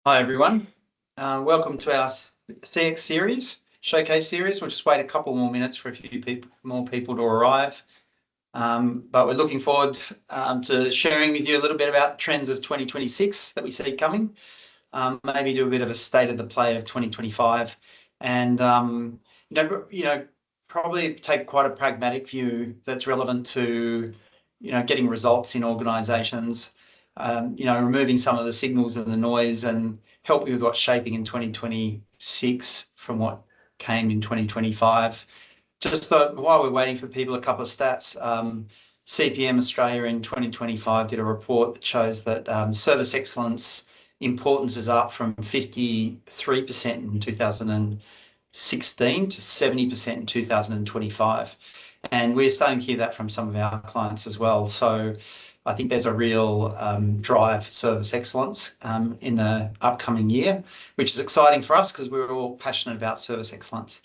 Hi everyone, welcome to our CX series, showcase series. We'll just wait a couple more minutes for a few more people to arrive. But we're looking forward to sharing with you a little bit about trends of 2026 that we see coming. Maybe do a bit of a state of the play of 2025, and probably take quite a pragmatic view that's relevant to getting results in organisations. Removing some of the signals and the noise and help you with what's shaping in 2026 from what came in 2025. Just while we're waiting for people, a couple of stats. CPM Australia in 2025 did a report that shows that service excellence importance is up from 53% in 2016 to 70% in 2025. And we're starting to hear that from some of our clients as well. So I think there's a real drive for service excellence in the upcoming year, which is exciting for us because we're all passionate about service excellence.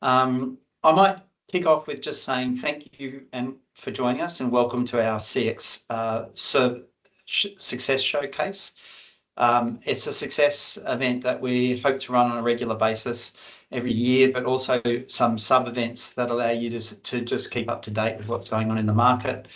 I might kick off with just saying thank you for joining us and welcome to our CX Success Showcase. It's a success event that we hope to run on a regular basis every year, but also some sub-events that allow you to just keep up to date with what's going on in the market.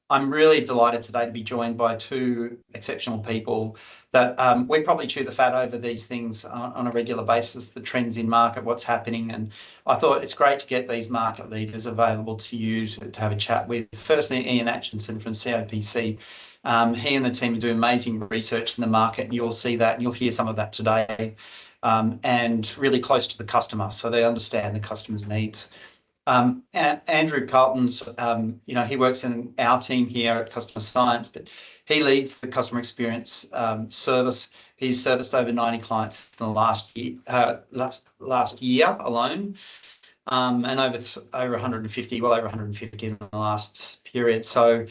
I'm really delighted today to be joined by two exceptional people that we probably chew the fat over these things on a regular basis, the trends in market, what's happening. And I thought it's great to get these market leaders available to you to have a chat with. Firstly, Ian Atchison from CIPC. He and the team are doing amazing research in the market, and you'll see that, and you'll hear some of that today, and really close to the customer, so they understand the customer's needs. Andrew Carlton's, he works in our team here at Customer Science, but he leads the customer experience service. He's serviced over 90 clients in the last year alone, and over 150 in the last period. So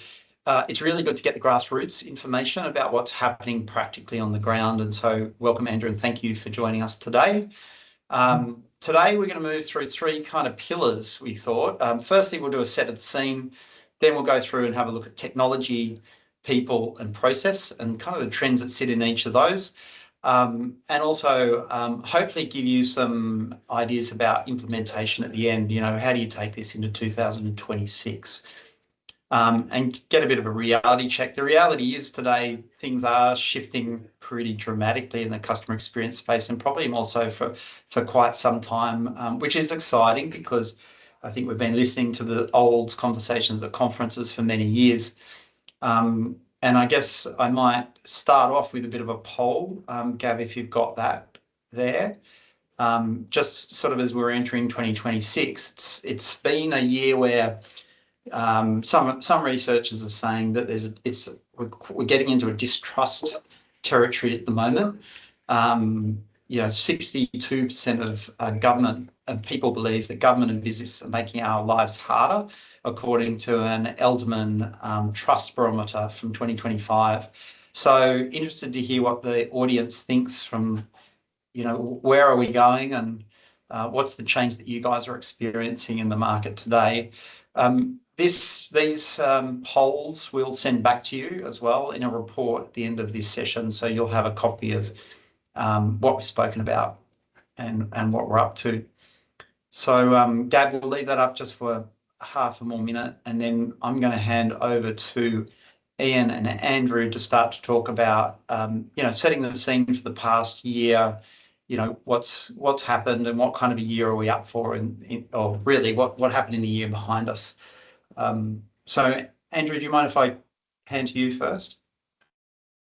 it's really good to get the grassroots information about what's happening practically on the ground. And so welcome, Andrew, and thank you for joining us today. Today, we're going to move through three kind of pillars, we thought. Firstly, we'll do a set of the scene. Then we'll go through and have a look at technology, people, and process, and kind of the trends that sit in each of those. And also, hopefully give you some ideas about implementation at the end. How do you take this into 2026? And get a bit of a reality check. The reality is today, things are shifting pretty dramatically in the customer experience space, and probably more so for quite some time, which is exciting because I think we've been listening to the old conversations at conferences for many years. And I guess I might start off with a bit of a poll. Gav, if you've got that there. Just sort of as we're entering 2026, it's been a year where some researchers are saying that we're getting into a distrust territory at the moment. 62% of government and people believe that government and business are making our lives harder, according to an Edelman Trust Barometer from 2025. So interested to hear what the audience thinks from, where are we going and what's the change that you guys are experiencing in the market today. These polls we'll send back to you as well in a report at the end of this session, so you'll have a copy of what we've spoken about and what we're up to. So Gab, we'll leave that up just for half a more minute, and then I'm going to hand over to Ian and Andrew to start to talk about setting the scene for the past year. What's happened and what kind of a year are we up for, or really what happened in the year behind us. So Andrew, do you mind if I hand to you first?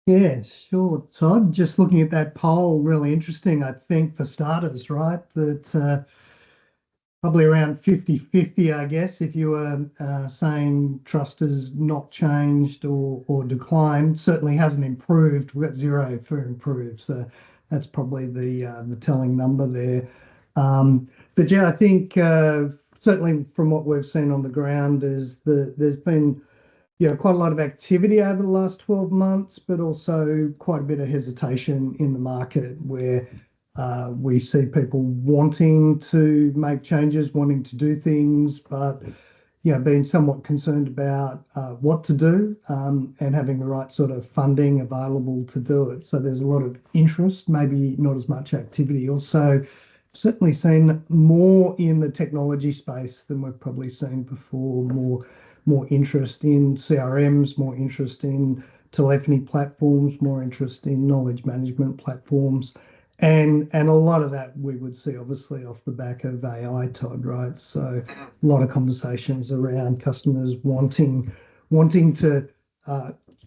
Yeah, sure, Todd. Just looking at that poll, really interesting, I think, for starters, right? That probably around 50-50, I guess, if you were saying trust has not changed or declined, certainly hasn't improved. We've got 0 for improved. So that's probably the telling number there. But yeah, I think certainly from what we've seen on the ground is that there's been quite a lot of activity over the last 12 months, but also quite a bit of hesitation in the market where we see people wanting to make changes, wanting to do things, but being somewhat concerned about what to do and having the right sort of funding available to do it. So there's a lot of interest, maybe not as much activity. Also, certainly seen more in the technology space than we've probably seen before. More interest in CRMs, more interest in telephony platforms, more interest in knowledge management platforms. And a lot of that we would see obviously off the back of AI, Todd, right? So a lot of conversations around customers wanting to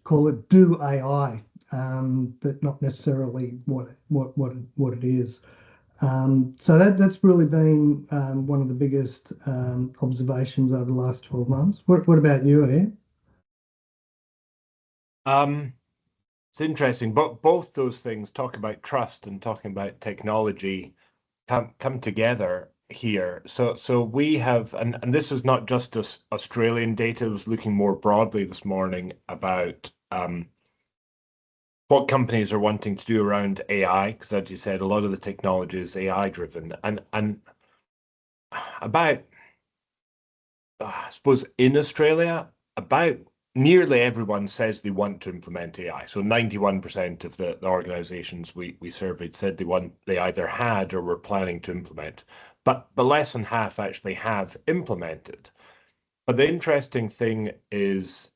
call it do AI, but not necessarily what it is. So that's really been one of the biggest observations over the last 12 months. What about you, Ian? It's interesting, but both those things, talk about trust and talking about technology, come together here. So we have, and this is not just Australian data. I was looking more broadly this morning about what companies are wanting to do around AI, because as you said, a lot of the technology is AI driven, and about I suppose in Australia, about nearly everyone says they want to implement AI. So 91% of the organizations we surveyed said they either had or were planning to implement, but less than half actually have implemented. But the interesting thing is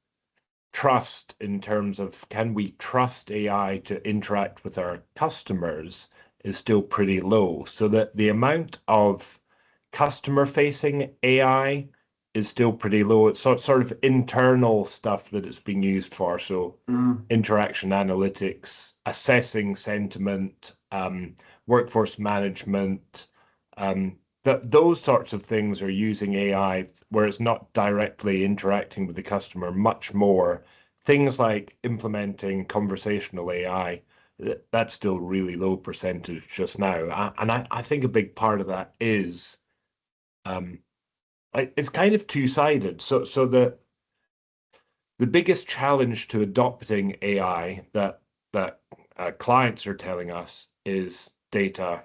trust, in terms of can we trust AI to interact with our customers, is still pretty low. So that the amount of customer facing AI is still pretty low. It's sort of internal stuff that it's being used for. So interaction analytics, assessing sentiment, workforce management, those sorts of things are using AI where it's not directly interacting with the customer much more. Things like implementing conversational AI, that's still really low percentage just now. And I think a big part of that is it's kind of two-sided. So the biggest challenge to adopting AI that clients are telling us is data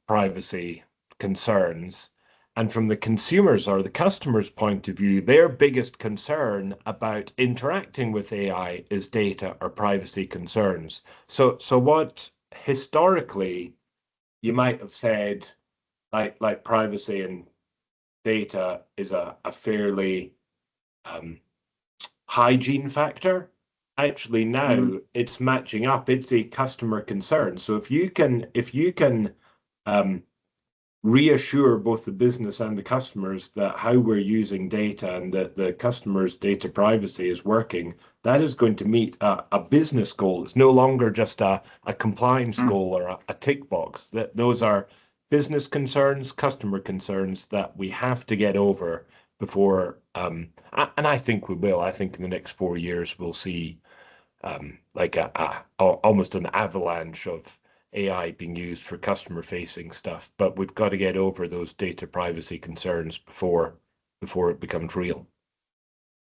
privacy concerns. And from the consumers or the customer's point of view, their biggest concern about interacting with AI is data or privacy concerns. So what historically you might have said, like privacy and data is a fairly hygiene factor. Actually, now it's matching up. It's a customer concern. So if you can reassure both the business and the customers that how we're using data and that the customer's data privacy is working, that is going to meet a business goal. It's no longer just a compliance goal or a tick box. Those are business concerns, customer concerns that we have to get over before, and I think we will. I think in the next 4 years we'll see like almost an avalanche of AI being used for customer facing stuff, but we've got to get over those data privacy concerns before it becomes real.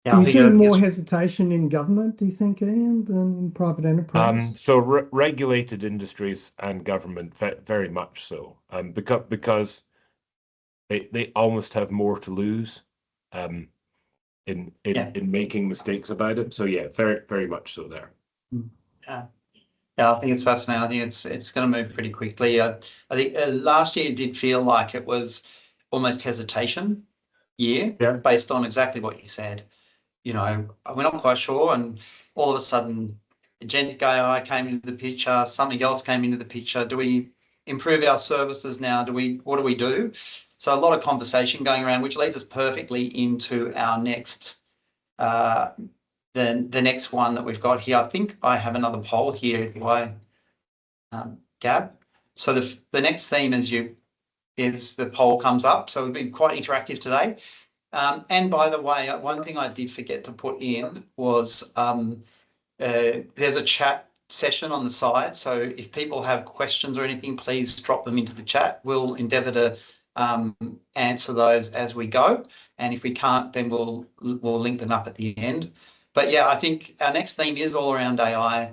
Yeah, you see more hesitation in government, do you think, Ian, than in private enterprise? So regulated industries and government, very much so, because they almost have more to lose in making mistakes about it. So yeah, very much so there. Yeah, I think it's fascinating. I think it's going to move pretty quickly. I think last year did feel like it was almost hesitation year, based on exactly what you said. We're not quite sure, and all of a sudden, agentic AI came into the picture. Something else came into the picture. Do we improve our services now? What do we do? So a lot of conversation going around, which leads us perfectly into our next. The next one that we've got here. I think I have another poll here. Do I, Gab? So the next theme is the poll comes up. So we've been quite interactive today. And by the way, one thing I did forget to put in was there's a chat session on the side. So if people have questions or anything, please drop them into the chat. We'll endeavour to answer those as we go. And if we can't, then we'll link them up at the end. But yeah, I think our next theme is all around AI.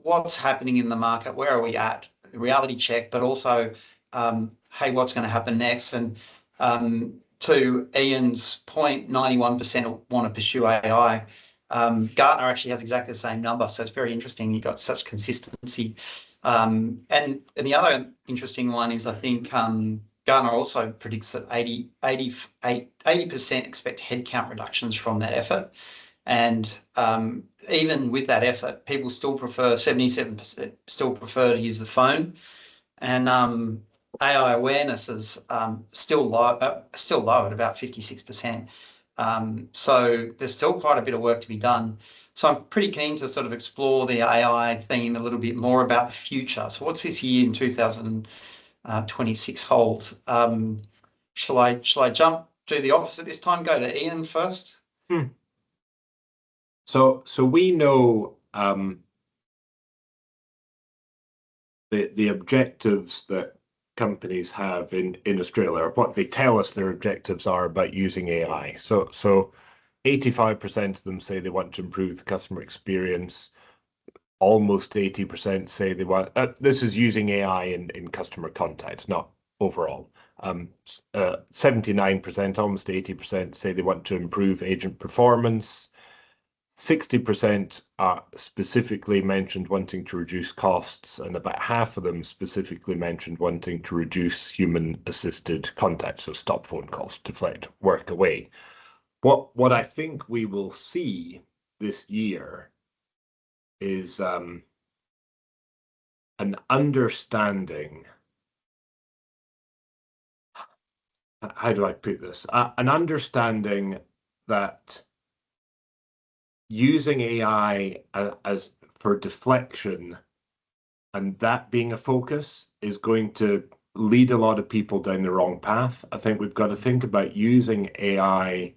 What's happening in the market? Where are we at? Reality check, but also, hey, what's going to happen next? And to Ian's point, 91% want to pursue AI. Gartner actually has exactly the same number, so it's very interesting. You've got such consistency. And the other interesting one is, I think, Gartner also predicts that 80% expect headcount reductions from that effort. And even with that effort, people still prefer, 77% still prefer to use the phone. And AI awareness is still low at about 56%. So there's still quite a bit of work to be done. So I'm pretty keen to sort of explore the AI theme a little bit more about the future. So what's this year in 2026 hold? Shall I do the opposite this time? Go to Ian first. So we know the objectives that companies have in Australia, or what they tell us their objectives are about using AI. So 85% of them say they want to improve the customer experience. Almost 80% say they want, this is using AI in customer contact, not overall. 79%, almost 80% say they want to improve agent performance. 60% specifically mentioned wanting to reduce costs, and about half of them specifically mentioned wanting to reduce human-assisted contact, so stop phone calls, deflect work away. What I think we will see this year is an understanding. How do I put this? An understanding that using AI as for deflection, and that being a focus, is going to lead a lot of people down the wrong path. I think we've got to think about using AI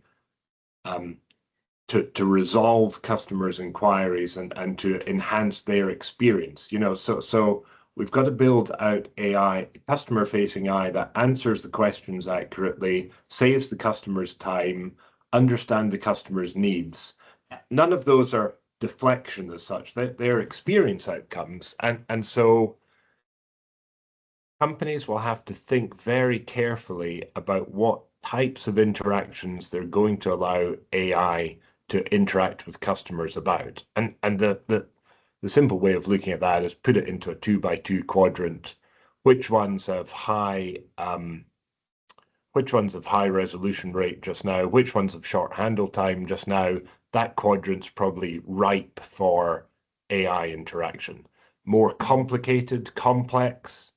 to resolve customers' inquiries and to enhance their experience. So we've got to build out AI, customer-facing AI, that answers the questions accurately, saves the customer's time, understand the customer's needs. None of those are deflection as such. They're experience outcomes. And so companies will have to think very carefully about what types of interactions they're going to allow AI to interact with customers about. And the simple way of looking at that is put it into a 2x2 quadrant. Which ones have high resolution rate just now? Which ones have short handle time just now? That quadrant's probably ripe for AI interaction. More complicated, complex,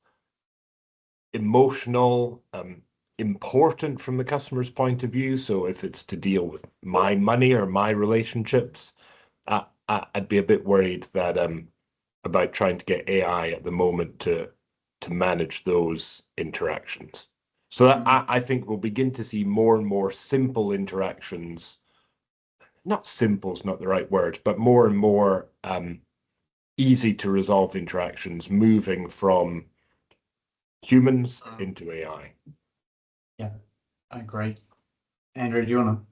emotional, important from the customer's point of view. So if it's to deal with my money or my relationships, I'd be a bit worried that about trying to get AI at the moment to manage those interactions. So that, I think we'll begin to see more and more simple interactions. Not simple is not the right word, but more and more easy to resolve interactions moving from humans into AI. Yeah, I agree. Andrew, do you want to?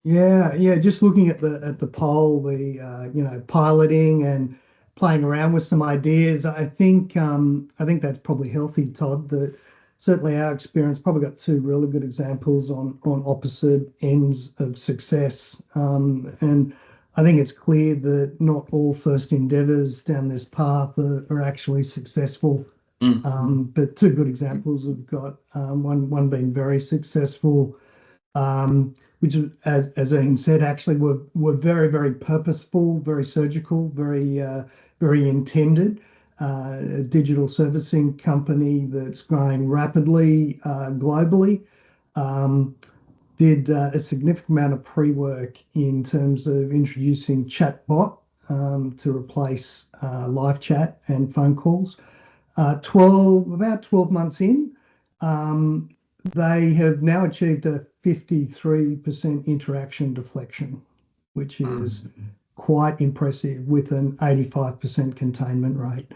Yeah. Just looking at the poll, the piloting and playing around with some ideas. I think that's probably healthy, Todd. That certainly our experience probably got two really good examples on opposite ends of success. And I think it's clear that not all first endeavors down this path are actually successful. But two good examples have got one being very successful, which, as Ian said, actually were very, very purposeful, very surgical, very intended. A digital servicing company that's growing rapidly globally, did a significant amount of pre-work in terms of introducing chatbot to replace live chat and phone calls. About 12 months in, they have now achieved a 53% interaction deflection, which is quite impressive, with an 85% containment rate.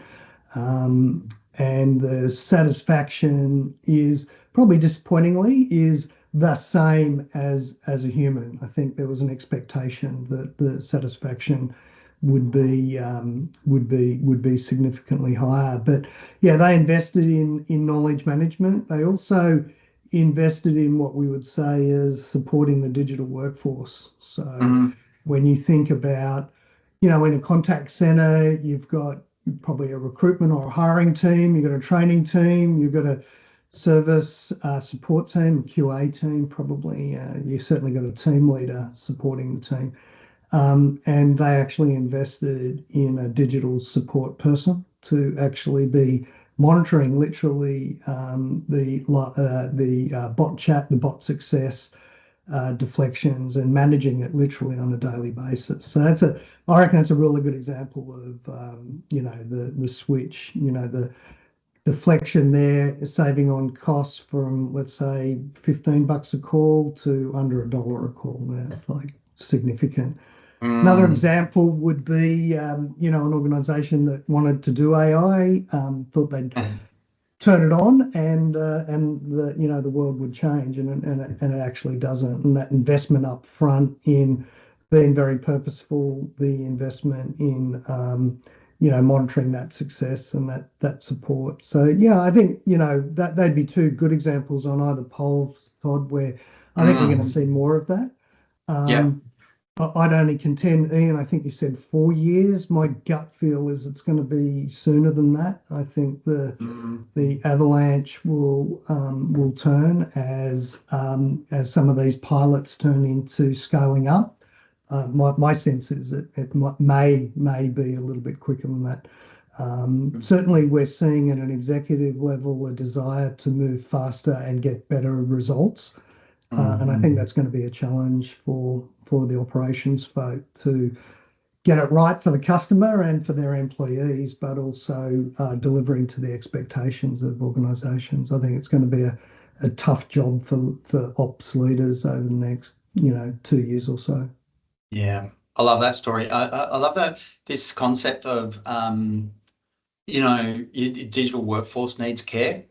And the satisfaction is probably, disappointingly, is the same as a human. I think there was an expectation that the satisfaction would be significantly higher. But yeah, they invested in knowledge management. They also invested in what we would say is supporting the digital workforce. So Mhm. when you think about, in a contact center, you've got probably a recruitment or a hiring team, you've got a training team, you've got a service support team, QA team, probably. You've certainly got a team leader supporting the team. And they actually invested in a digital support person to actually be monitoring literally the bot chat, the bot success, deflections, and managing it literally on a daily basis. So I reckon that's a really good example of the switch. The deflection there is saving on costs from, let's say, $15 a call to under $1 a call. That's like significant. Another example would be, an organization that wanted to do AI, thought they'd turn it on, and the world would change, and it actually doesn't. And that investment up front in being very purposeful, the investment in monitoring that success and that support. So yeah, I think that they'd be two good examples on either poles, Todd, where I think we're going to see more of that. Yeah. I'd only contend, Ian, I think you said 4 years. My gut feel is it's going to be sooner than that. I think the avalanche will turn as some of these pilots turn into scaling up. My sense is that it may be a little bit quicker than that. Certainly, we're seeing at an executive level a desire to move faster and get better results. And I think that's going to be a challenge for the operations folk to get it right for the customer and for their employees, but also delivering to the expectations of organisations. I think it's going to be a tough job for ops leaders over the next 2 years or so. Yeah, I love that story. I love this concept of your digital workforce needs care.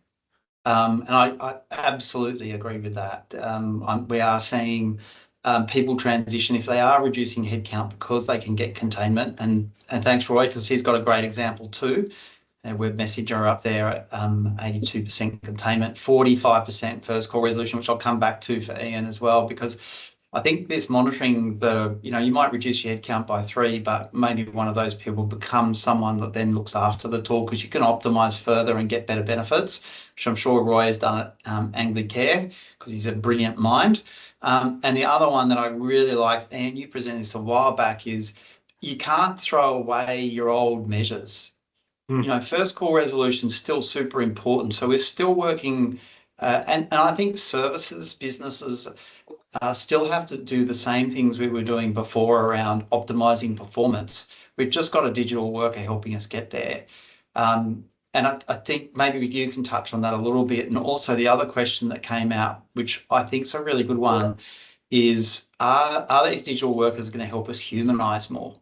And I absolutely agree with that. We are seeing people transition if they are reducing headcount because they can get containment. And thanks, Roy, because he's got a great example too. Web Messenger up there at 82% containment, 45% first call resolution, which I'll come back to for Ian as well, because I think this monitoring you might reduce your headcount by 3, but maybe one of those people becomes someone that then looks after the tool, because you can optimize further and get better benefits, which I'm sure Roy has done at Anglicare because he's a brilliant mind. And the other one that I really liked, and you presented this a while back, is you can't throw away your old measures. First call resolution is still super important. So we're still working, and I think services, businesses, still have to do the same things we were doing before around optimizing performance. We've just got a digital worker helping us get there. And I think maybe you can touch on that a little bit. And also the other question that came out, which I think is a really good one, is are these digital workers going to help us humanize more?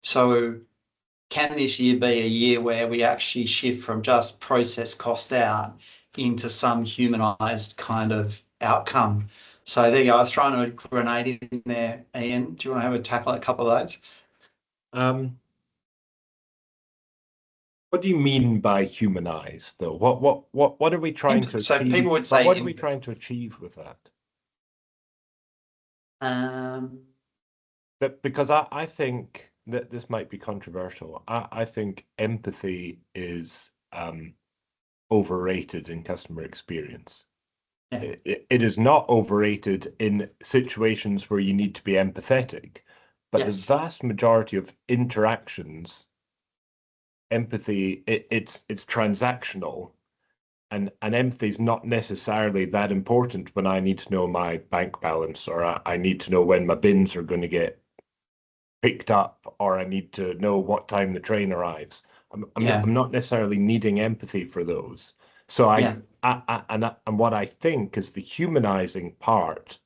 So can this year be a year where we actually shift from just process cost out into some humanized kind of outcome? So there you go. I've thrown a grenade in there. Ian, do you want to have a tackle at a couple of those? What do you mean by humanize, though? What are we trying to achieve? So people would say, what are we trying to achieve with that? But because I think that this might be controversial. I think empathy is overrated in customer experience. Yeah. It is not overrated in situations where you need to be empathetic, but the vast majority of interactions, empathy, it's transactional, and empathy is not necessarily that important when I need to know my bank balance, or I need to know when my bins are going to get picked up, or I need to know what time the train arrives. I'm not necessarily needing empathy for those. So and what I think is the humanizing part,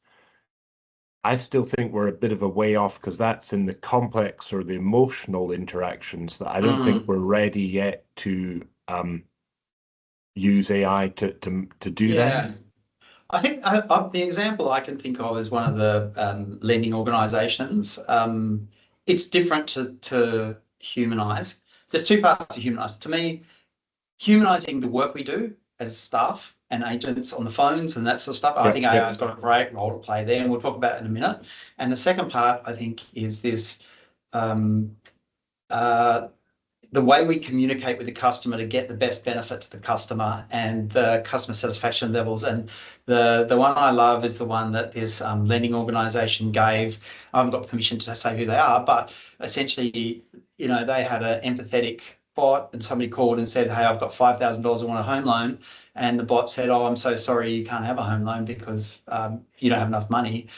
I still think we're a bit of a way off, because that's in the complex or the emotional interactions that I don't think we're ready yet to use AI to do that. I think the example I can think of is one of the lending organisations. It's different to humanise. There's two parts to humanise. To me, humanising the work we do as staff and agents on the phones and that sort of stuff. I Yeah, think yeah. AI has got a great role to play there, and we'll talk about it in a minute. And the second part, I think, is this the way we communicate with the customer to get the best benefit to the customer and the customer satisfaction levels. And the one I love is the one that this lending organisation gave. I haven't got permission to say who they are, but essentially, you know, they had an empathetic bot, and somebody called and said, "Hey, I've got $5,000. I want a home loan." And the bot said, "Oh, I'm so sorry, you can't have a home loan because you don't have enough money."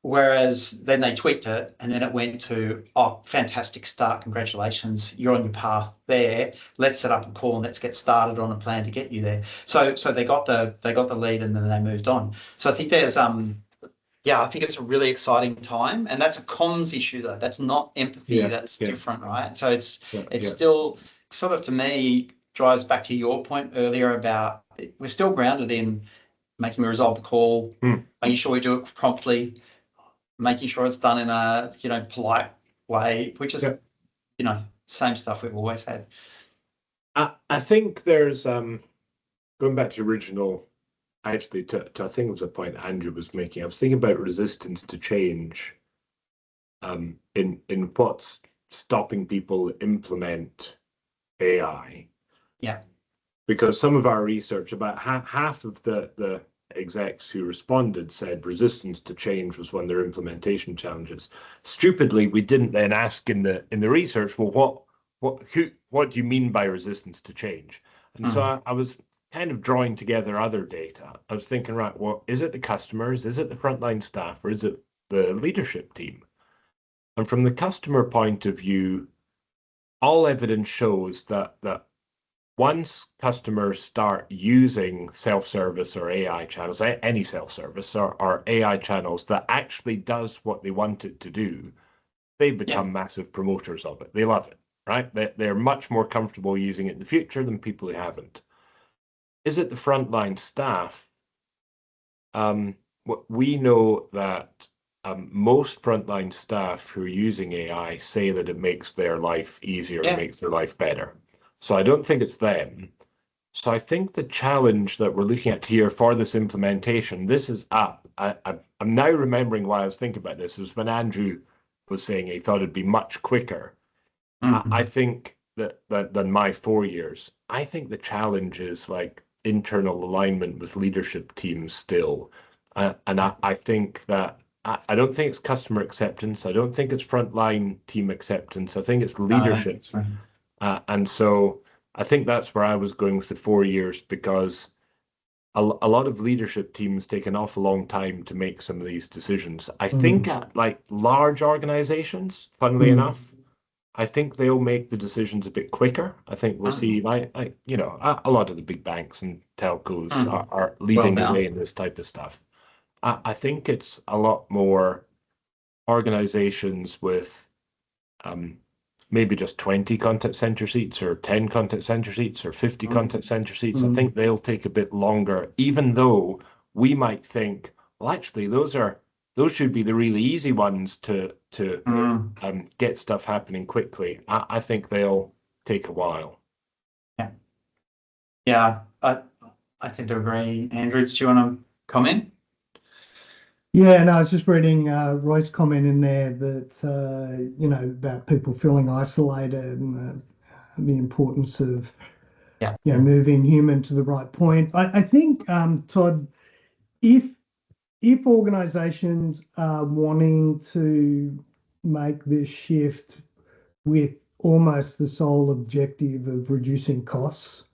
Whereas then they tweaked it, and then it went to, "Oh, fantastic start. Congratulations. You're on your path there. Let's set up a call and let's get started on a plan to get you there." So they got the lead, and then they moved on. So I think there's I think it's a really exciting time, and that's a comms issue though. That's not empathy. Yeah, that's yeah. different, right? So it's Yeah. still sort of, to me, drives back to your point earlier about we're still grounded in making me resolve the call, making sure we do it promptly, making sure it's done in a, you know, polite way, which is, you know, same stuff we've always had. I think there's going back to the original, actually, to I think it was a point Andrew was making. I was thinking about resistance to change in what's stopping people implement AI. Yeah. Because some of our research, about half of the execs who responded said resistance to change was one of their implementation challenges. Stupidly, we didn't then ask in the research, well, what do you mean by resistance to change? And so I was kind of drawing together other data. I was thinking, right, well, is it the customers, is it the frontline staff, or is it the leadership team? And from the customer point of view, all evidence shows that once customers start using self-service or AI channels, any self-service or AI channels that actually does what they want it to do, they become massive promoters of it. They love it, right? They're much more comfortable using it in the future than people who haven't. Is it the frontline staff? We know that most frontline staff who are using AI say that it makes their life easier, it makes their life better. So I don't think it's them. So I think the challenge that we're looking at here for this implementation, this is up. I'm now remembering why I was thinking about this, is when Andrew was saying he thought it'd be much quicker. I think that than my 4 years. I think the challenge is like internal alignment with leadership teams still. And I think that I don't think it's customer acceptance. I don't think it's frontline team acceptance. I think it's leadership. And so I think that's where I was going with the 4 years, because a lot of leadership teams take an awful long time to make some of these decisions. I think at like large organizations, funnily enough, I think they'll make the decisions a bit quicker. I think we'll see, like you know, a lot of the big banks and telcos are leading the way in this type of stuff. I think it's a lot more organizations with maybe just 20 contact center seats or 10 contact center seats or 50 contact center seats. I think they'll take a bit longer, even though we might think, well, actually, those should be the really easy ones to get stuff happening quickly. I think they'll take a while. Yeah, I tend to agree. Andrew, do you want to comment? Yeah, no, I was just reading Roy's comment in there that you know, about people feeling isolated and the importance of you know, moving human to the right point. I think Todd, if organizations are wanting to make this shift with almost the sole objective of reducing costs,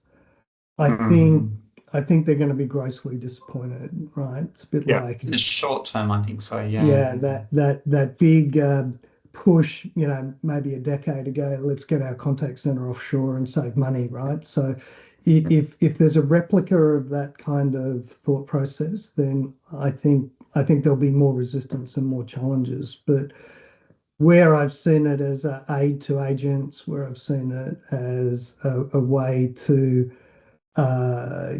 I think they're going to be grossly disappointed, right? It's a bit like in the short term, I think so. Yeah. Yeah, that big push, you know, maybe a decade ago, let's get our contact center offshore and save money, right? So if there's a replica of that kind of thought process, then I think there'll be more resistance and more challenges. But where I've seen it as an aid to agents, where I've seen it as a way to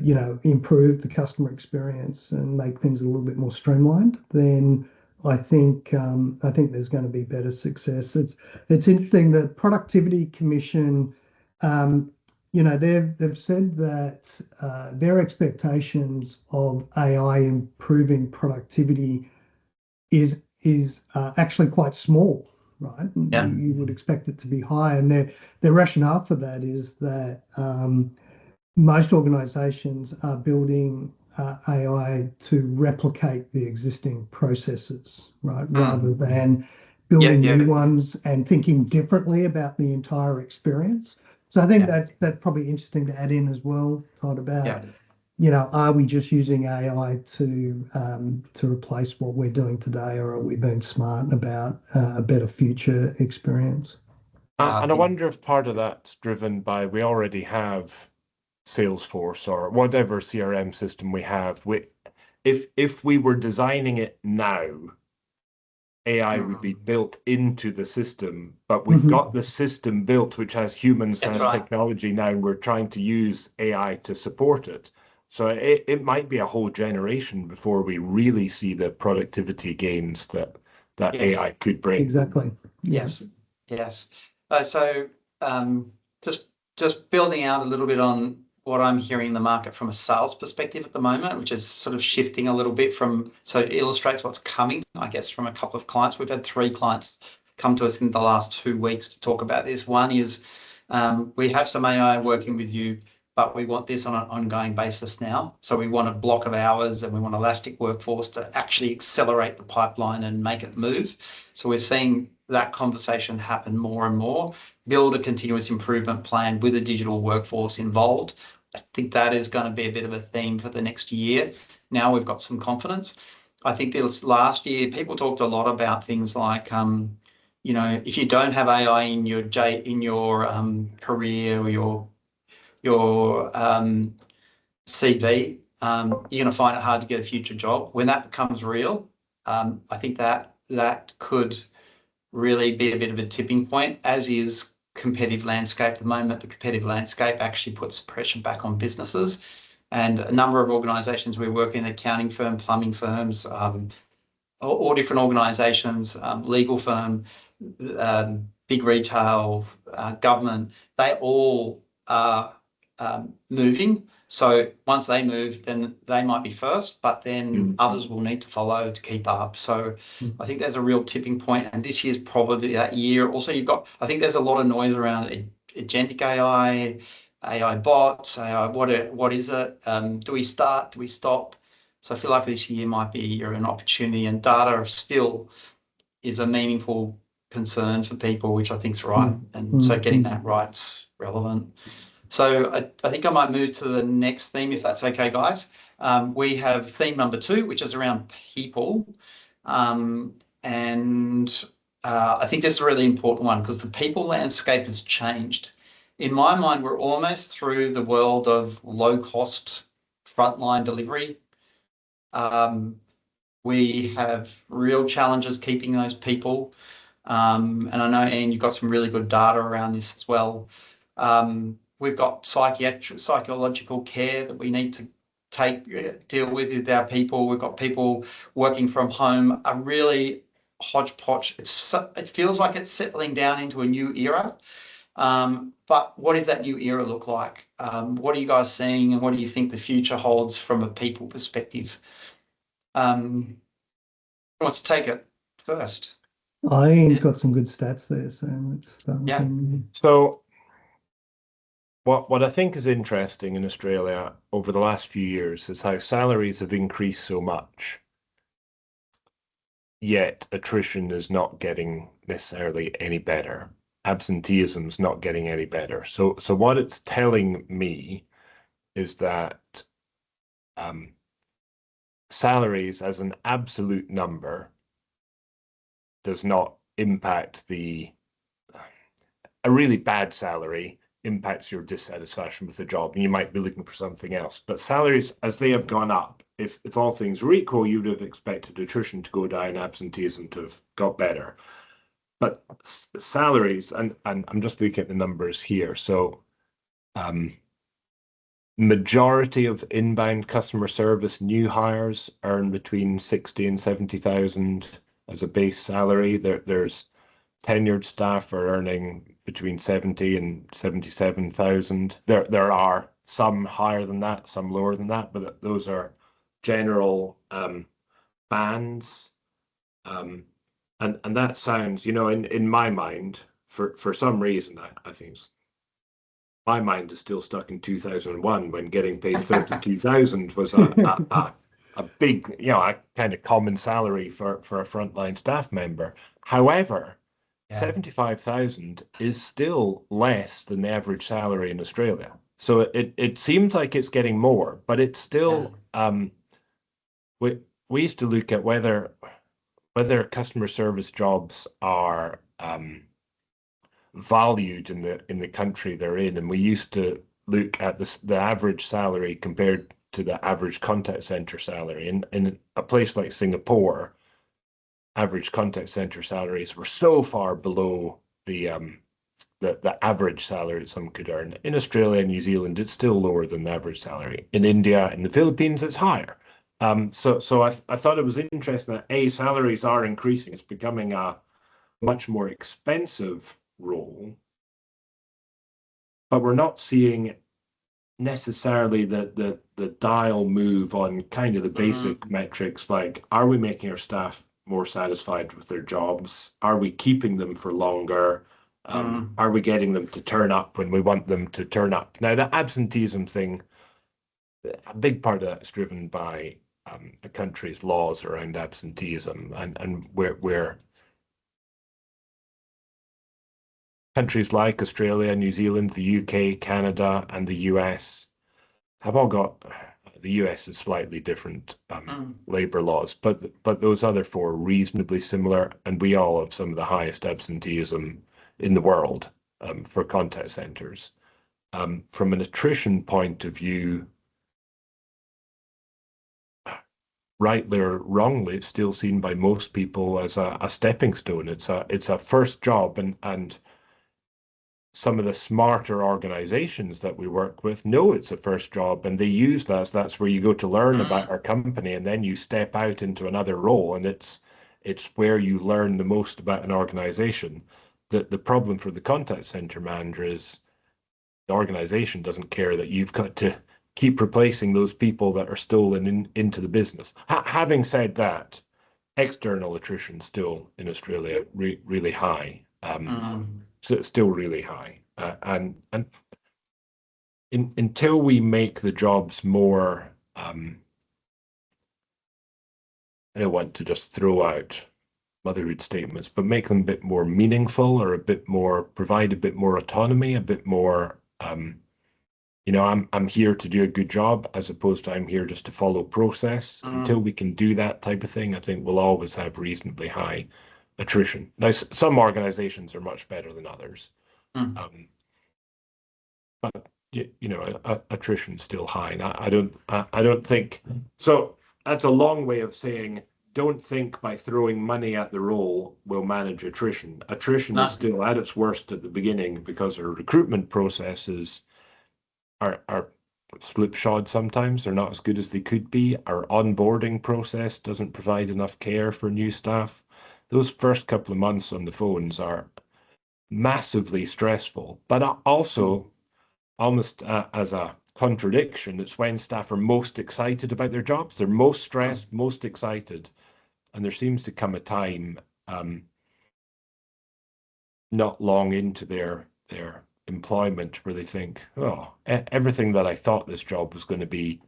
you know, improve the customer experience and make things a little bit more streamlined, then I think there's going to be better success. It's interesting that Productivity Commission, you you know, they've said that their expectations of AI improving productivity is actually quite small, right? Yeah. You would expect it to be high, and their rationale for that is that most organizations are building AI to replicate the existing processes, right? Rather than building new ones and thinking differently about the entire experience. So I think that's probably interesting to add in as well, Todd, about you know, are we just using AI to replace what we're doing today, or are we being smart about a better future experience? And I wonder if part of that's driven by we already have Salesforce or whatever CRM system we have. If we were designing it now, AI would be built into the system, but we've got the system built, which has humans, has technology now, and we're trying to use AI to support it. So it might be a whole generation before we really see the productivity gains that AI could bring. Exactly. Yes. So just building out a little bit on what I'm hearing in the market from a sales perspective at the moment, which is sort of shifting a little bit so it illustrates what's coming, I guess, from a couple of clients. We've had 3 clients come to us in the last 2 weeks to talk about this. One is we have some AI working with you, but we want this on an ongoing basis now. So we want a block of hours and we want Elastic Workforce to actually accelerate the pipeline and make it move. So we're seeing that conversation happen more and more. Build a continuous improvement plan with a digital workforce involved. I think that is going to be a bit of a theme for the next year. Now we've got some confidence. I think this last year, people talked a lot about things like, you know, if you don't have AI in your career or your CV, you're going to find it hard to get a future job. When that becomes real, I think that could really be a bit of a tipping point, as is competitive landscape at the moment. The competitive landscape actually puts pressure back on businesses, and a number of organisations we work in, accounting firm, plumbing firms, all different organisations, legal firm, big retail, government, they all are moving. So once they move, then they might be first, but then others will need to follow to keep up. So I think there's a real tipping point, and this year's probably that year. Also, I think there's a lot of noise around agentic AI bots, AI, what is it? Do we start? Do we stop? So I feel like this year might be an opportunity, and data still is a meaningful concern for people, which I think is right. And so getting that right's relevant. So I think I might move to the next theme, if that's okay, guys. We have theme number 2, which is around people. I think this is a really important one because the people landscape has changed. In my mind, we're almost through the world of low-cost frontline delivery. We have real challenges keeping those people. And I know, Ian, you've got some really good data around this as well. We've got psychological care that we need to deal with our people. We've got people working from home, a really hodgepodge. It feels like it's settling down into a new era. But what does that new era look like? What are you guys seeing, and what do you think the future holds from a people perspective? Who wants to take it first? Ian's got some good stats there, so let's start with him. So what I think is interesting in Australia over the last few years is how salaries have increased so much, yet attrition is not getting necessarily any better. Absenteeism's not getting any better. So what it's telling me is that salaries as an absolute number does not impact a really bad salary impacts your dissatisfaction with the job, and you might be looking for something else. But salaries, as they have gone up, if all things were equal, you would have expected attrition to go down, absenteeism to have got better. But salaries, and I'm just looking at the numbers here. So majority of inbound customer service new hires earn between 60 and 70,000 as a base salary. There's tenured staff are earning between 70 and 77,000. There are some higher than that, some lower than that, but those are general bands. And that sounds, in my mind, for some reason, I think my mind is still stuck in 2001 when getting paid 32,000 was a big, a kind of common salary for a frontline staff member. However, 75,000 is still less than the average salary in Australia. So it seems like it's getting more, but it's still, we used to look at whether customer service jobs are valued in the country they're in, and we used to look at the average salary compared to the average contact center salary. In a place like Singapore, average contact center salaries were so far below the average salary that some could earn. In Australia and New Zealand, it's still lower than the average salary. In India and the Philippines, it's higher. So I thought it was interesting that salaries are increasing. It's becoming a much more expensive role, but we're not seeing necessarily the dial move on kind of the basic metrics, like, are we making our staff more satisfied with their jobs? Are we keeping them for longer? Are we getting them to turn up when we want them to turn up? Now, the absenteeism thing, a big part of that is driven by a country's laws around absenteeism, and where countries like Australia, New Zealand, the UK, Canada, and the US have all got, the US is slightly different labor laws, but those other four are reasonably similar, and we all have some of the highest absenteeism in the world for contact centers. From an attrition point of view, rightly or wrongly, it's still seen by most people as a stepping stone. It's a first job, and some of the smarter organizations that we work with know it's a first job, and they use that. That's where you go to learn about our company, and then you step out into another role, and it's where you learn the most about an organization. The problem for the contact center manager is the organization doesn't care that you've got to keep replacing those people that are stolen into the business. Having said that, external attrition still in Australia really high. So it's still really high, and until we make the jobs more, I don't want to just throw out motherhood statements, but make them a bit more meaningful, or provide a bit more autonomy, a bit more, I'm here to do a good job, as opposed to I'm here just to follow process. Until we can do that type of thing, I think we'll always have reasonably high attrition. Now, some organizations are much better than others, but attrition's still high. And I don't think so. That's a long way of saying, don't think by throwing money at the role we'll manage attrition. Attrition is still at its worst at the beginning, because our recruitment processes are slipshod sometimes. They're not as good as they could be. Our onboarding process doesn't provide enough care for new staff. Those first couple of months on the phones are massively stressful, but also almost as a contradiction, it's when staff are most excited about their jobs. They're most stressed, most excited, and there seems to come a time not long into their employment where they think, oh, everything that I thought this job was going to be,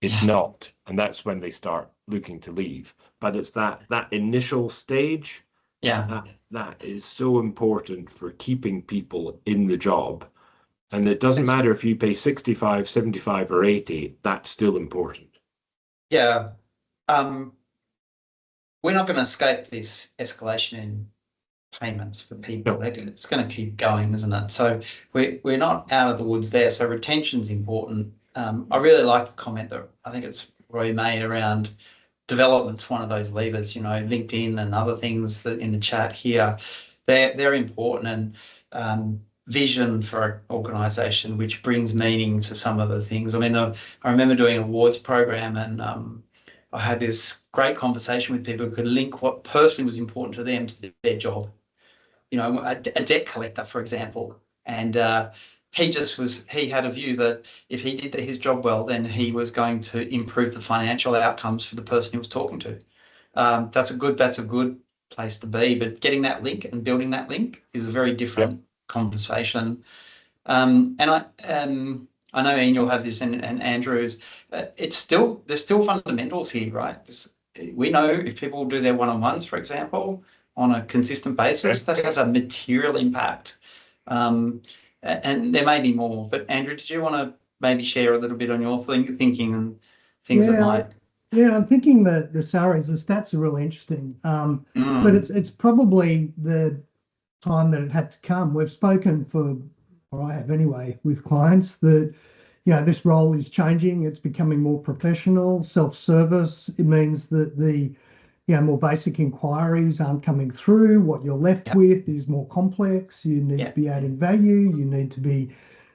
it's not, and that's when they start looking to leave. But it's that initial stage, that is so important for keeping people in the job. And it doesn't matter if you pay 65, 75, or 80, that's still important. Yeah. We're not going to escape this escalation in payments for people. No. It's going to keep going, isn't it? So we're not out of the woods there. So retention's important. I really like the comment that I think it's Roy made around development's one of those levers, LinkedIn and other things that in the chat here, they're important, and vision for an organisation which brings meaning to some of the things. I mean, I remember doing an awards program, and I had this great conversation with people who could link what personally was important to them to their job. you know, a debt collector, for example, and he had a view that if he did his job well, then he was going to improve the financial outcomes for the person he was talking to. That's a good place to be, but getting that link and building that link is a very different conversation. And I know Ian, you'll have this, and Andrews. There's still fundamentals here, right? We know if people do their one-on-ones, for example, on a consistent basis, that has a material impact. And there may be more, but Andrew, did you want to maybe share a little bit on your thinking and things that might? Yeah, I'm thinking that the salaries, the stats are really interesting. But it's probably the time that it had to come. We've spoken or I have anyway, with clients that, you know, this role is changing. It's becoming more professional, self-service. It means that the, you know, more basic inquiries aren't coming through. What you're left with is more complex. You need to be adding value. You need to be,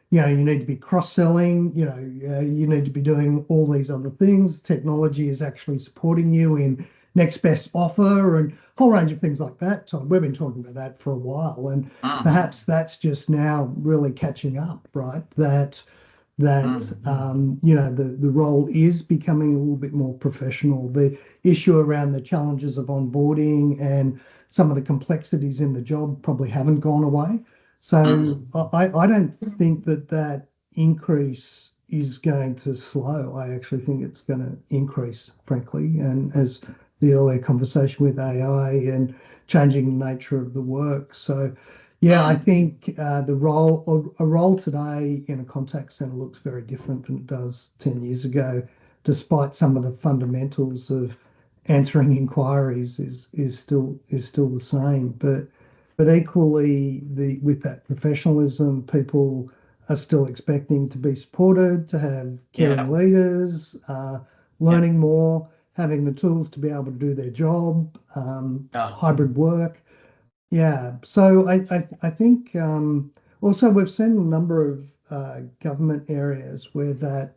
you know, you need to be cross-selling. You know, you need to be doing all these other things. Technology is actually supporting you in next best offer and a whole range of things like that. So we've been talking about that for a while, and perhaps that's just now really catching up, right? That you know, the role is becoming a little bit more professional. The issue around the challenges of onboarding and some of the complexities in the job probably haven't gone away. So I don't think that increase is going to slow. I actually think it's going to increase, frankly. And as the earlier conversation with AI and changing the nature of the work. So yeah, I think a role today in a contact center looks very different than it does 10 years ago, despite some of the fundamentals of answering inquiries is still the same. But equally, with that professionalism, people are still expecting to be supported, to have caring leaders, learning more, having the tools to be able to do their job, hybrid work. Yeah. So I think also we've seen a number of government areas where that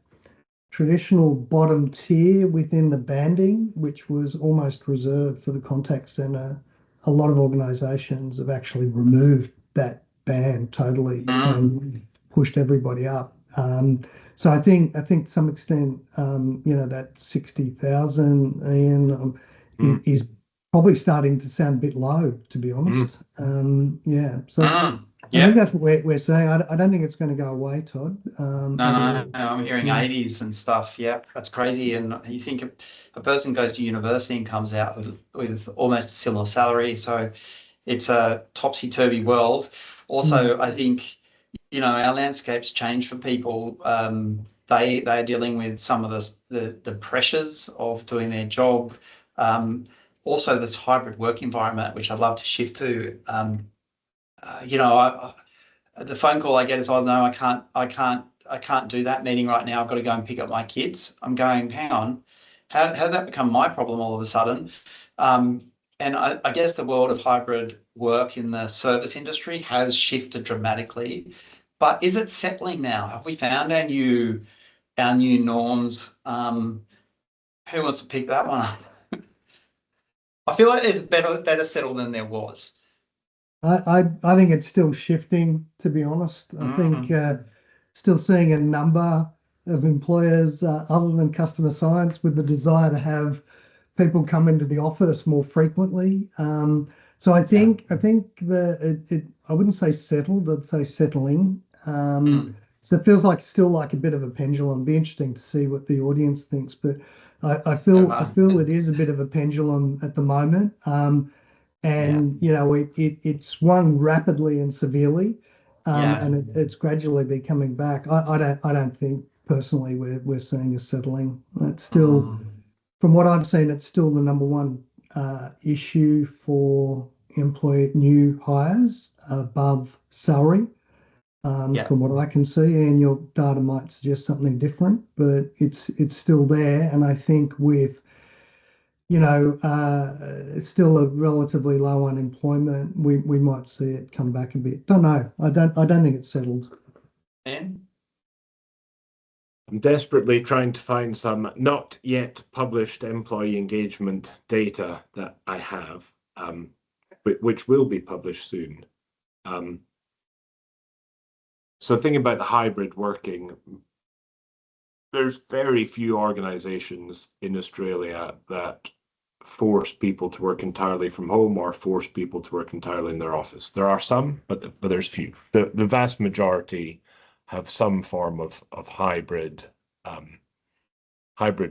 traditional bottom tier within the banding, which was almost reserved for the contact center, a lot of organizations have actually removed that band totally and pushed everybody up. So I think to some extent, you know, that 60,000, Ian, is probably starting to sound a bit low, to be honest. Yeah. So I think that's what we're saying. I don't think it's going to go away, Todd. No, I'm hearing 80s and stuff. Yeah, that's crazy. And you think a person goes to university and comes out with almost a similar salary. So it's a topsy-turvy world. Also, I think, you know, our landscape's changed for people. They're dealing with some of the pressures of doing their job. Also, this hybrid work environment, which I'd love to shift to. You know, the phone call I get is, "Oh no, I can't do that meeting right now. I've got to go and pick up my kids." I'm going, hang on, how did that become my problem all of a sudden? And I guess the world of hybrid work in the service industry has shifted dramatically, but is it settling now? Have we found our new norms? Who wants to pick that one up? I feel like there's better settled than there was. I think it's still shifting, to be honest. I think still seeing a number of employers other than customer science with the desire to have people come into the office more frequently. So I think I wouldn't say settled, I'd say settling. So it feels like still like a bit of a pendulum. It'd be interesting to see what the audience thinks, but I feel it is a bit of a pendulum at the moment. And you know, it swung rapidly and severely, and it's gradually be coming back. I don't think personally we're seeing a settling. It's still, from what I've seen, it's still the number one issue for new hires above salary. From what I can see, and your data might suggest something different, but it's still there. And I think with, you know, it's still a relatively low unemployment, we might see it come back a bit. Don't know. I don't think it's settled. And I'm desperately trying to find some not yet published employee engagement data that I have. which will be published soon. So thinking about the hybrid working, there's very few organizations in Australia that force people to work entirely from home or force people to work entirely in their office. There are some, but there's few. The vast majority have some form of hybrid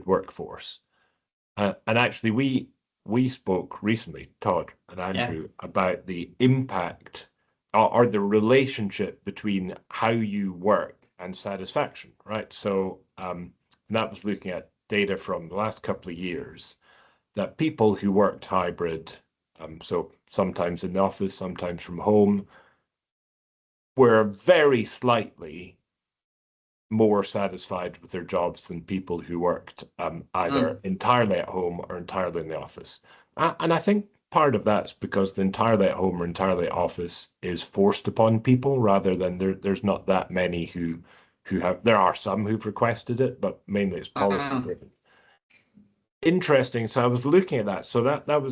workforce. And actually, we spoke recently, Todd and Andrew, about the impact or the relationship between how you work and satisfaction, right? So and that was looking at data from the last couple of years, that people who worked hybrid, so sometimes in the office, sometimes from home, were very slightly more satisfied with their jobs than people who worked either entirely at home or entirely in the office. And I think part of that's because the entirely at home or entirely at office is forced upon people rather than there's not that many who have. There are some who've requested it, but mainly it's policy driven. Interesting. So I was looking at that. So that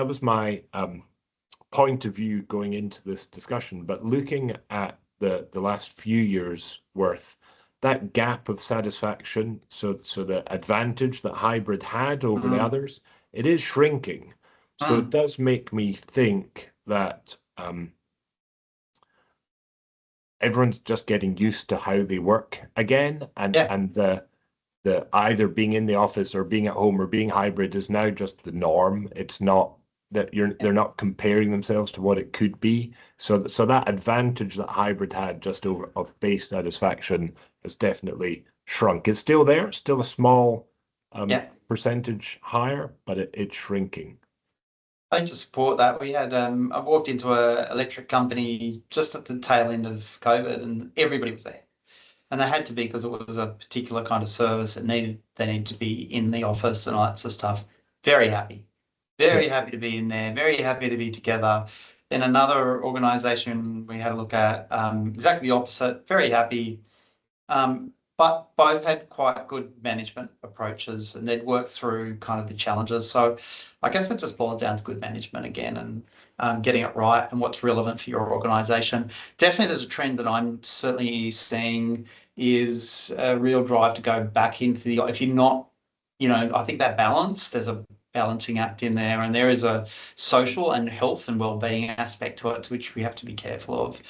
was my point of view going into this discussion. But looking at the last few years worth, that gap of satisfaction, so the advantage that hybrid had over the others, it is shrinking. So it does make me think that everyone's just getting used to how they work again, and the either being in the office or being at home or being hybrid is now just the norm. It's not that they're not comparing themselves to what it could be. So that advantage that hybrid had just over of base satisfaction has definitely shrunk. It's still there, still a small percentage higher, but it's shrinking. I think to support that, we had I walked into an electric company just at the tail end of COVID, and everybody was there, and they had to be because it was a particular kind of service that they needed to be in the office and all that sort of stuff. Very happy to be in there. Very happy to be together. Then another organisation we had a look at, exactly the opposite. Very happy. But both had quite good management approaches, and they'd worked through kind of the challenges. So I guess it just boils down to good management again, and getting it right and what's relevant for your organisation. Definitely there's a trend that I'm certainly seeing is a real drive to go back into the, if you're not, I think that balance, there's a balancing act in there, and there is a social and health and well-being aspect to it, which we have to be careful of.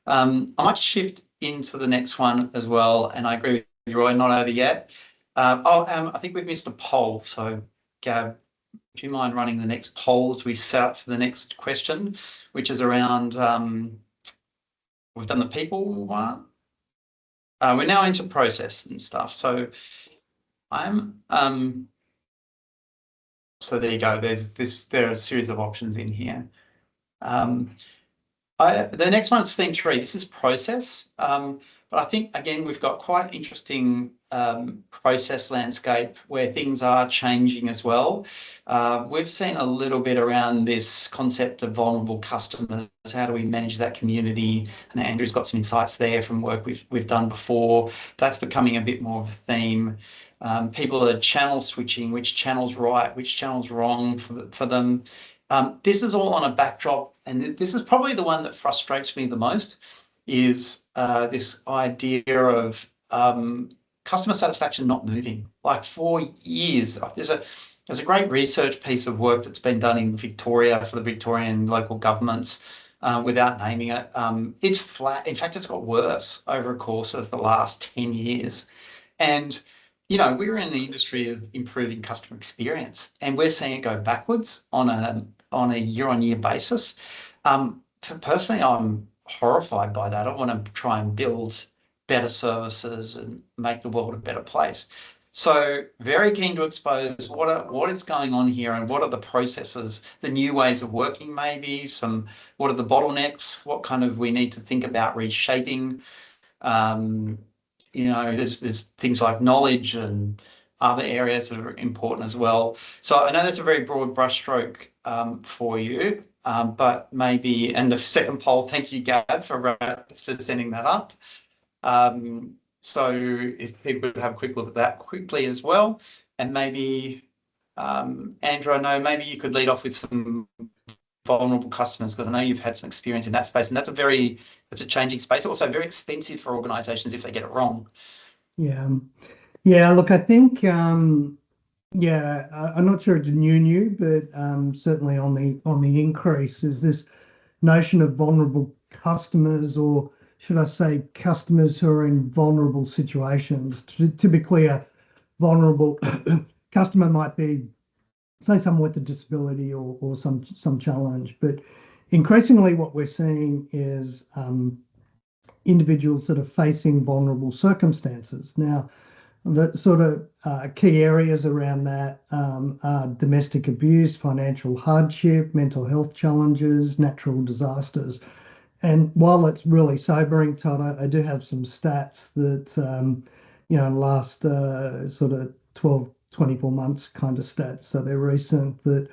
I might shift into the next one as well, and I agree with you, Roy, not over yet. I think we've missed a poll, so Gab, do you mind running the next poll as we set up for the next question, which is around, we've done the people one. We're now into process and stuff, so so there you go, there are a series of options in here. The next one's theme 3. This is process. But I think, again, we've got quite an interesting process landscape where things are changing as well. We've seen a little bit around this concept of vulnerable customers. How do we manage that community? And Andrew's got some insights there from work we've done before. That's becoming a bit more of a theme. People are channel switching, which channel's right, which channel's wrong for them. This is all on a backdrop, and this is probably the one that frustrates me the most, is this idea of customer satisfaction not moving. Like for years, there's a great research piece of work that's been done in Victoria for the Victorian local governments, without naming it. It's flat. In fact, it's got worse over a course of the last 10 years. And we're in the industry of improving customer experience, and we're seeing it go backwards on a year-on-year basis. Personally, I'm horrified by that. I want to try and build better services and make the world a better place. So very keen to expose what is going on here, and what are the processes, the new ways of working, maybe what are the bottlenecks, what kind of we need to think about reshaping. There's things like knowledge and other areas that are important as well. So I know that's a very broad brushstroke for you, but maybe, and the second poll, thank you, Gab, for sending that up. So if people would have a quick look at that quickly as well, and maybe, Andrew, I know maybe you could lead off with some vulnerable customers? Because I know you've had some experience in that space, and that's a changing space. Also very expensive for organizations if they get it wrong. Yeah. Yeah, look, I think, yeah, I'm not sure it's new, but certainly on the increase is this notion of vulnerable customers, or should I say customers who are in vulnerable situations. Typically, a vulnerable customer might be, say, someone with a disability or some challenge. But increasingly, what we're seeing is individuals that are facing vulnerable circumstances. Now, the sort of key areas around that are domestic abuse, financial hardship, mental health challenges, natural disasters. And while it's really sobering, Todd, I do have some stats that, last sort of 12, 24 months kind of stats. So they're recent, that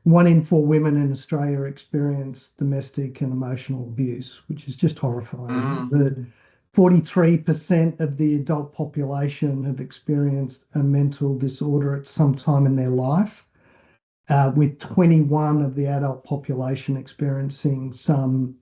1 in 4 women in Australia experience domestic and emotional abuse, which is just horrifying. That 43% of the adult population have experienced a mental disorder at some time in their life, with 21 of the adult population experiencing some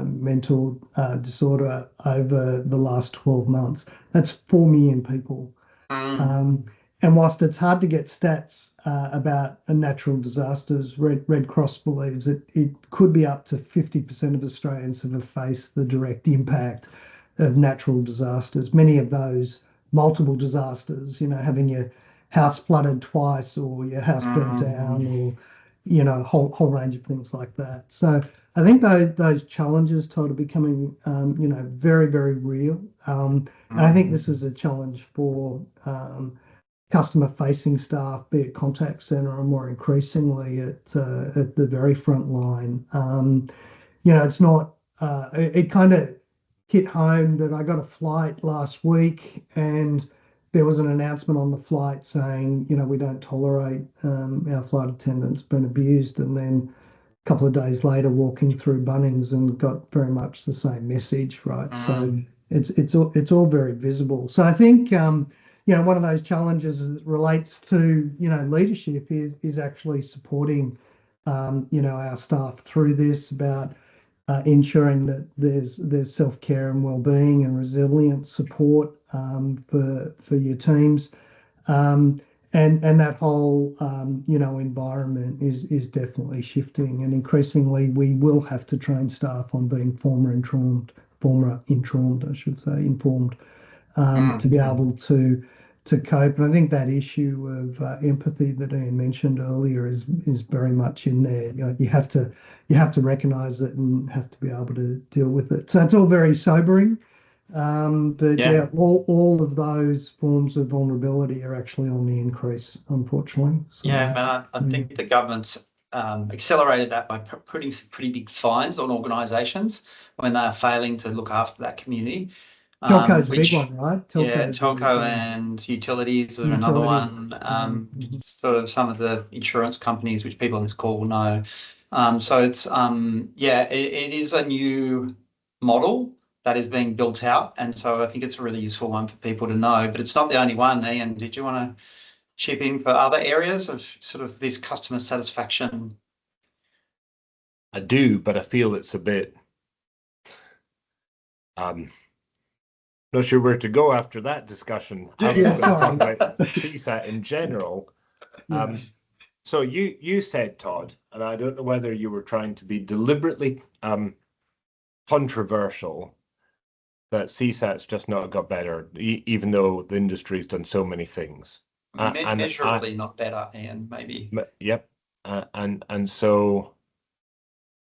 mental disorder over the last 12 months. That's 4 million people. And whilst it's hard to get stats about natural disasters, Red Cross believes it could be up to 50% of Australians have faced the direct impact of natural disasters. Many of those multiple disasters, having your house flooded twice, or your house burnt down, or a whole range of things like that. So I think those challenges, Todd, are becoming very, very real. And I think this is a challenge for customer-facing staff, be it contact center or more increasingly at the very front line. It's not. It kind of hit home that I got a flight last week, and there was an announcement on the flight saying, we don't tolerate our flight attendants being abused. And then a couple of days later, walking through Bunnings and got very much the same message, right? So it's all very visible. So I think one of those challenges that relates to leadership is actually supporting our staff through this, about ensuring that there's self-care and well-being and resilient support for your teams, and that whole environment is definitely shifting, and increasingly we will have to train staff on being informed, I should say, informed, to be able to cope. And I think that issue of empathy that Ian mentioned earlier is very much in there. You have to recognise it and have to be able to deal with it. So it's all very sobering. But all of those forms of vulnerability are actually on the increase, unfortunately. So, but I think the government's accelerated that by putting some pretty big fines on organisations when they are failing to look after that community. Telco's a big one, right? Telco and utilities are another one. Sort of some of the insurance companies, which people on this call will know. So it's it is a new model that is being built out, and so I think it's a really useful one for people to know. But it's not the only one. Ian, did you want to chip in for other areas of sort of this customer satisfaction? I do, but I feel it's a bit not sure where to go after that discussion. I was going to talk about CSAT in general. So you said, Todd, and I don't know whether you were trying to be deliberately controversial, that CSAT's just not got better, even though the industry's done so many things. Measurably not better, Ian, maybe. Yep. And so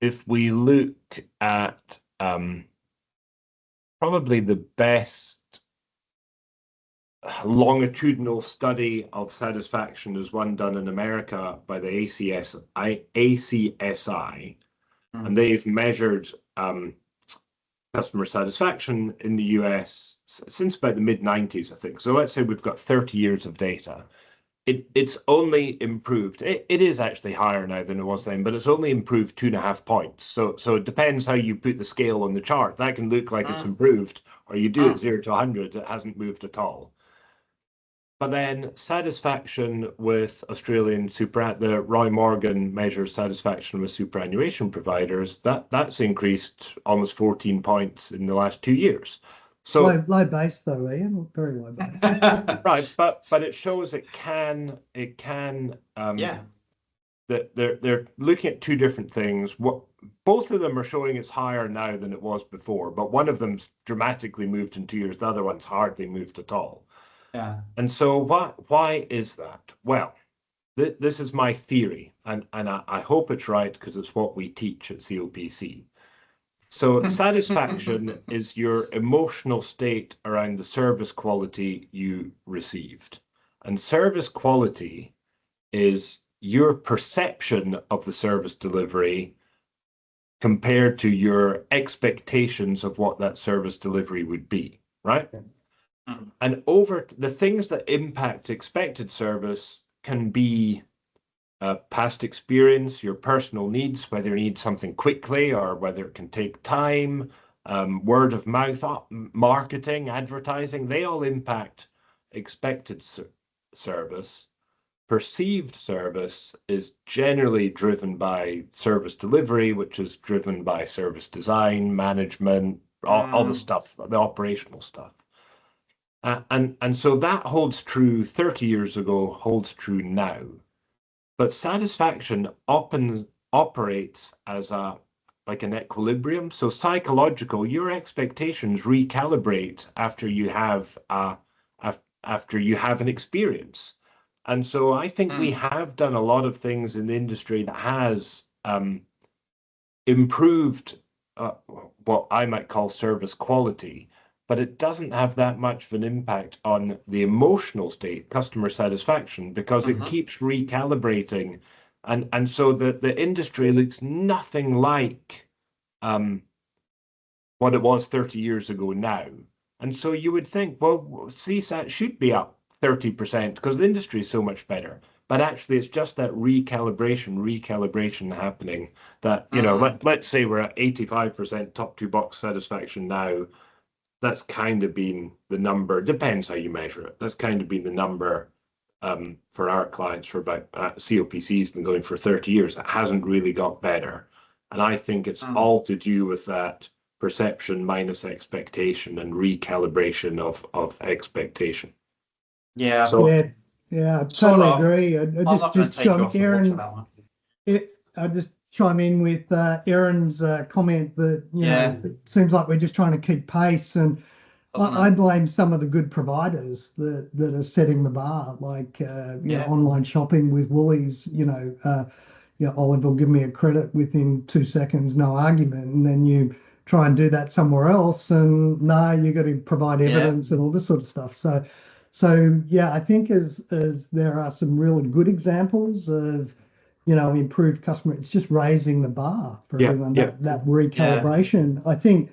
if we look at probably the best longitudinal study of satisfaction is one done in America by the ACSI, and they've measured customer satisfaction in the US since about the mid-90s, I think. So let's say we've got 30 years of data. It's only improved. It is actually higher now than it was then, but it's only improved 2.5 points. So it depends how you put the scale on the chart. That can look like it's improved, or you do it 0 to 100, it hasn't moved at all. But then satisfaction with Australian the Roy Morgan measures satisfaction with superannuation providers, that's increased almost 14 points in the last 2 years. So Low base though, Ian, very low base. right, but it shows it can Yeah. that they're looking at two different things. Both of them are showing it's higher now than it was before, but one of them's dramatically moved in 2 years, the other one's hardly moved at all. Yeah. And so why is that? Well, this is my theory, and I hope it's right because it's what we teach at COPC. So satisfaction is your emotional state around the service quality you received. And service quality is your perception of the service delivery compared to your expectations of what that service delivery would be, right? Mm. And over the things that impact expected service can be past experience, your personal needs, whether you need something quickly or whether it can take time, word of mouth, marketing, advertising, they all impact expected service. Perceived service is generally driven by service delivery, which is driven by service design, management, all the stuff, the operational stuff. And so that holds true 30 years ago, holds true now. But satisfaction often operates as like an equilibrium. So psychological, your expectations recalibrate after you have an experience. And so I think we have done a lot of things in the industry that has improved what I might call service quality, but it doesn't have that much of an impact on the emotional state, customer satisfaction, because it keeps recalibrating. And so the industry looks nothing like what it was 30 years ago now. And so you would think, well, CSAT should be up 30% because the industry is so much better. But actually, it's just that recalibration happening that, let's say we're at 85% top two box satisfaction now. That's kind of been the number, depends how you measure it. That's kind of been the number for our clients for about, COPC has been going for 30 years. It hasn't really got better. And I think it's all to do with that perception minus expectation and recalibration of expectation. Yeah. So Yeah, I Sort totally of. agree. I'm not going to take you off the hook for that one. I just chime in with Aaron's comment that Yeah. it seems like we're just trying to keep pace, and Doesn't I it? blame some of the good providers that are setting the bar, like Yeah. online shopping with Woolies. Oliver will give me a credit within 2 seconds, no argument, and then you try and do that somewhere else, and no, you got to provide evidence and all this sort of stuff. So yeah, I think as there are some really good examples of improved customer, it's just raising the bar for everyone. That recalibration. I think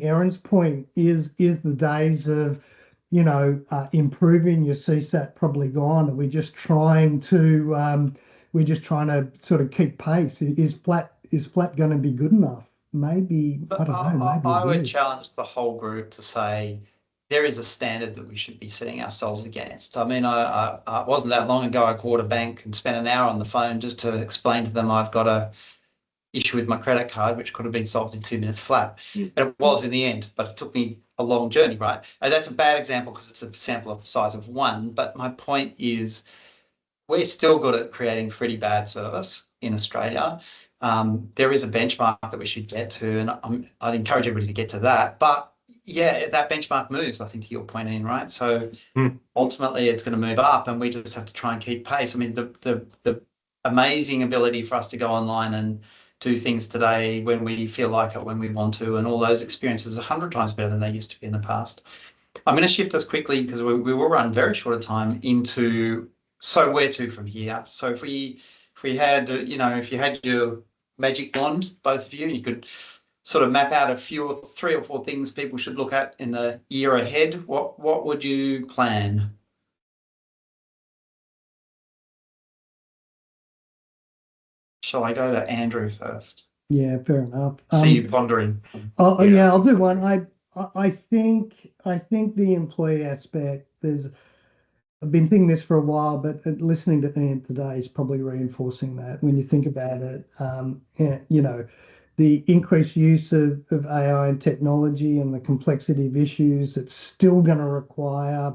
Aaron's point is the days of improving your CSAT probably gone, and we're just trying to sort of keep pace. Is flat going to be good enough? Maybe, I don't know. Maybe I would it is. challenge the whole group to say there is a standard that we should be setting ourselves against. I mean, I wasn't that long ago, I called a bank and spent an hour on the phone just to explain to them I've got a issue with my credit card, which could have been solved in 2 minutes flat. And it was in the end, but it took me a long journey, right? And that's a bad example because it's a sample of the size of one. But my point is, we're still good at creating pretty bad service in Australia. There is a benchmark that we should get to, and I'd encourage everybody to get to that. But yeah, that benchmark moves, I think, to your point, Ian, right? So ultimately it's going to move up, and we just have to try and keep pace. I mean, the amazing ability for us to go online and do things today when we feel like it, when we want to, and all those experiences are 100 times better than they used to be in the past. I'm going to shift us quickly because we will run very short of time into so where to from here. So if we had, if you had your magic wand, both of you, you could sort of map out 3 or 4 things people should look at in the year ahead. What would you plan? Shall I go to Andrew first? Yeah, fair enough. See you pondering. Yeah, I'll do one. I think the employee aspect, I've been thinking this for a while, but listening to Ian today is probably reinforcing that. When you think about it, you know, the increased use of AI and technology and the complexity of issues, it's still going to require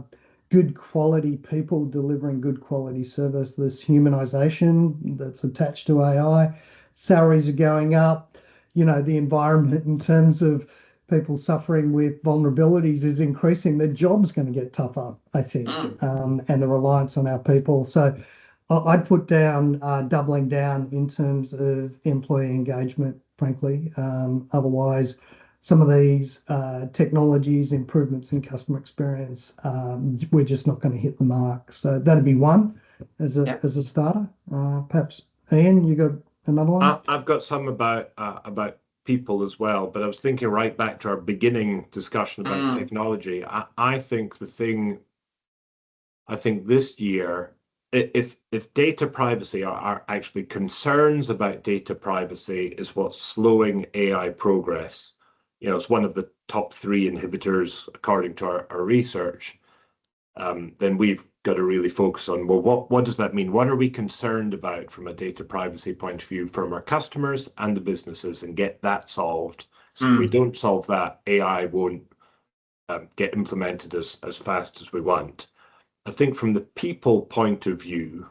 good quality people delivering good quality service. This humanization that's attached to AI, salaries are going up. You know, the environment in terms of people suffering with vulnerabilities is increasing. Their job's going to get tougher, I think, and the reliance on our people. So I'd put down doubling down in terms of employee engagement, frankly. Otherwise, some of these technologies, improvements in customer experience, we're just not going to hit the mark. So that'd be one as a starter. Perhaps, Ian, you got another one? I've got some about people as well, but I was thinking right back to our beginning discussion about technology. I think this year, if data privacy are actually concerns about data privacy is what's slowing AI progress, you know, it's one of the top 3 inhibitors according to our research, then we've got to really focus on, well, what does that mean? What are we concerned about from a data privacy point of view from our customers and the businesses, and get that solved. So if we don't solve that, AI won't get implemented as fast as we want. I think from the people point of view,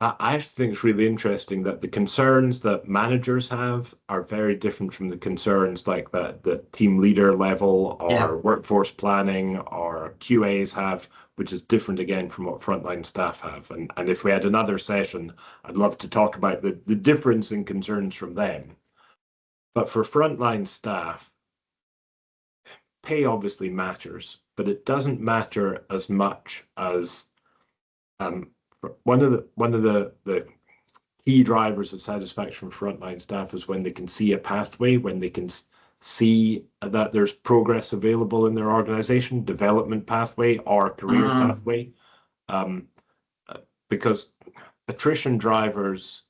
I think it's really interesting that the concerns that managers have are very different from the concerns like the team leader level or workforce planning or QAs have, which is different again from what frontline staff have. And if we had another session, I'd love to talk about the difference in concerns from them. But for frontline staff, pay obviously matters, but it doesn't matter as much as one of the key drivers of satisfaction for frontline staff is when they can see a pathway, when they can see that there's progress available in their organization, development pathway or career pathway. Because attrition drivers,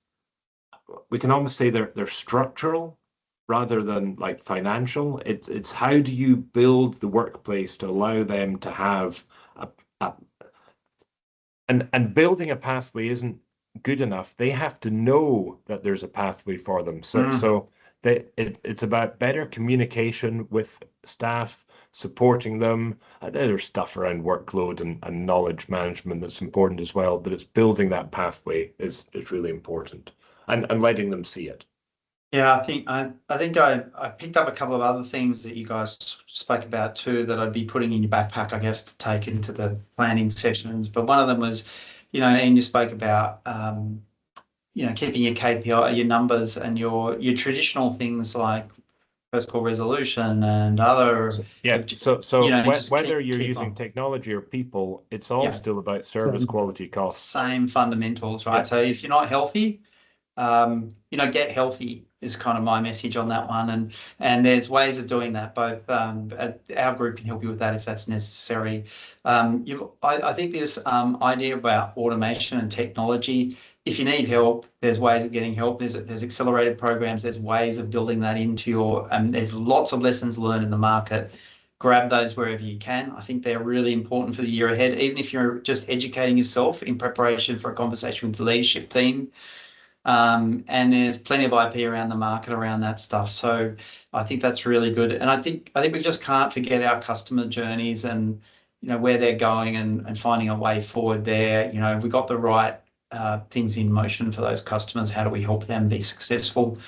we can almost say they're structural rather than like financial. It's how do you build the workplace to allow them to have and building a pathway isn't good enough. They have to know that there's a pathway for them. So it's about better communication with staff, supporting them. There's stuff around workload and knowledge management that's important as well, but it's building that pathway is really important, and letting them see it. Yeah, I think I picked up a couple of other things that you guys spoke about too that I'd be putting in your backpack, I guess, to take into the planning sessions. But one of them was, you know, Ian, you spoke about you know, keeping your KPI, your numbers, and your traditional things like first call resolution and other. So you know, whether you're keep using on. technology or people, it's all still about service quality cost. Same fundamentals, right? So if you're not healthy, you know, get healthy is kind of my message on that one. And there's ways of doing that. Both our group can help you with that if that's necessary. I think this idea about automation and technology, if you need help, there's ways of getting help. There's accelerated programs. There's ways of building that into your, there's lots of lessons learned in the market. Grab those wherever you can. I think they're really important for the year ahead, even if you're just educating yourself in preparation for a conversation with the leadership team. And there's plenty of IP around the market around that stuff. So I think that's really good. And I think we just can't forget our customer journeys and, you know, where they're going and finding a way forward there. You know, if we got the right things in motion for those customers, how do we help them be successful?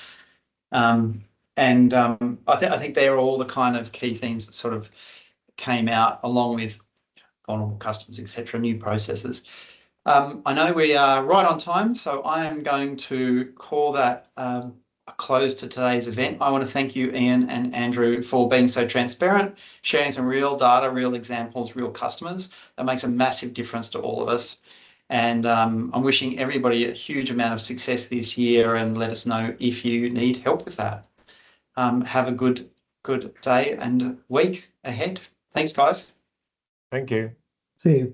I think they're all the kind of key themes that sort of came out along with vulnerable customers, etc., new processes. I know we are right on time, so I am going to call that a close to today's event. I want to thank you, Ian and Andrew, for being so transparent, sharing some real data, real examples, real customers. That makes a massive difference to all of us. And I'm wishing everybody a huge amount of success this year, and let us know if you need help with that. Have a good day and week ahead. Thanks, guys. Thank you. See you.